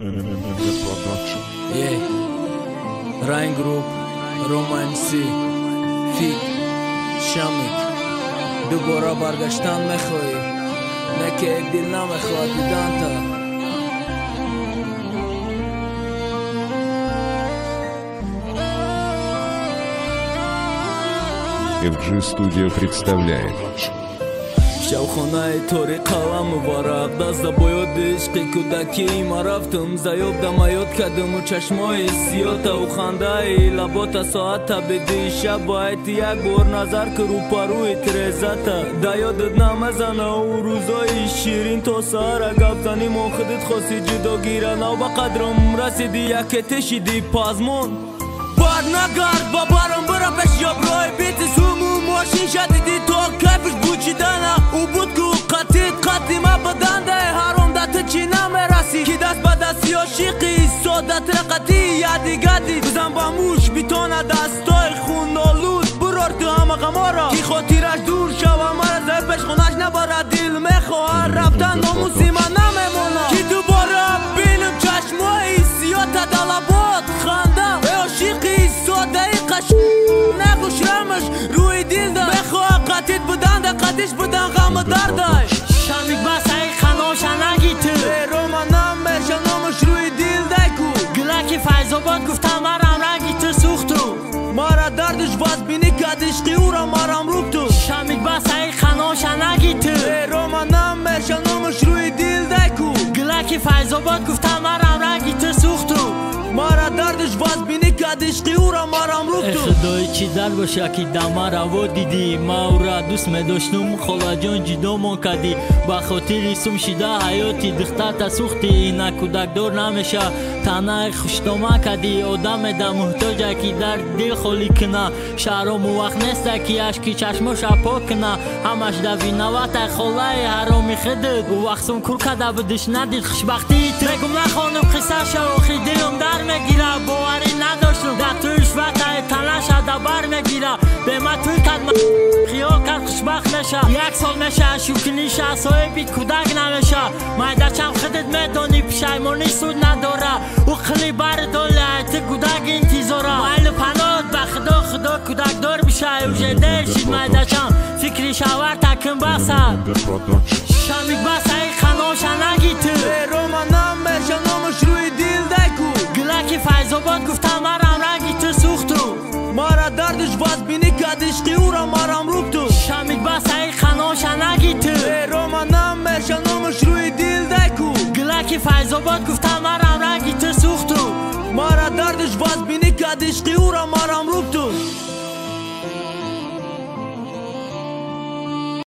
Production. Yeah, Ryan Group, Roma MC, Fit, Shamik. دوباره برگشتن میخوای نه که دل نمیخواد دیدن تا FG Studio представляет شوخانه توری قوام مبارک دست باید عشق کودکی ما رفتم زیاب دمیاد کدم و چشمای سیاه و خنده لبات ساعت بدی شب باید یک بار نظر که رو پروی ترزت دیادت نمزنه و روزای شیرین تا سهر گفت زنیم و خودت خواستی جدا گیرن و با قدرم رسیدی یک تشیدی پازمون بار نگرد با بارم برا پیش یا برای بیت سومو ماشین شدیدی تا کفش بوچیدنه او بود که قطی ما بدنده هرون دت چی نمیرسی که دست به دستی عاشقی سادت رقتی یادی گدی بزن با موش بیتونه دستای خوندالود برار تو همه غمارا کی خاطرش دور شوه مرا زیر پیش خونش نباره دل میخواه رفتن ناموسی من نمیمونه کی دوباره بینم چشمای سیاه تدلبات خندم عاشقی ساده قش نگوش رمش روی دل ده بخواه قطیت بودن ده قطیش بودن غم دردش شمیک بس ای خناش نگی تو روما نام برشن نامش روی دل ده کو گلکی فیضاباد گفتم مرم رنگی تو سوختو مارا دردش باز بینی کدش قیورا مارم روب تو شمیک بس ای خناش نگی تو روما نام برشن نامش روی دل ده کو گلکی فیضاباد گفتم مرم رنگی تو سوختو مارا دردش باز بینی کدش قیورا مارم روب تو خدای چی در باشه که دمه رو دیدی ما او را دوست می داشتم خلا جان جدا ما کدی با خاطر سوم شده حیاتی دختر سوختی اینا کودک دور نمیشه تنه خوشتومه کدی آدم ده محتاجه که در دل خالی کنه شهرام وقت نیسته که اشکی چشماش پاک کنه همش دوی نوات خاله حرامی خدت و وقت سوم کور کده بدش ندید خوشبختی تو بگم نخوانم قصه شو آخی دلم در میگیره باوری نداشتم در تویش وقت تنه شده بر میگیره به ما توی کد خیال کرد خوشبخت نشه یک سال میشه شوکنیشه صاحبیت کودک نمیشه مایدچم خودت میدانی پشیمانی سود نداره او خلی بر داله ایت کودک انتظاره مایل پنات به خدا کودک دار بشه او جده شید مایدچم فکری شاور تکن بسه شمیک بس ای خناش نگی تو روما نام برشن نامش روی دل ده کو گلکی فیضاباد گفتم مرم رنگی تو سوختو مارا دردش باز بینی کدش قیورا مارم روب تو شمیک بس ای خناش نگی تو روما نام برشن نامش روی دل ده کو گلکی فیضاباد گفتم مرم رنگی تو سوختو مارا دردش باز بینی کدش قیورا مارم روب تو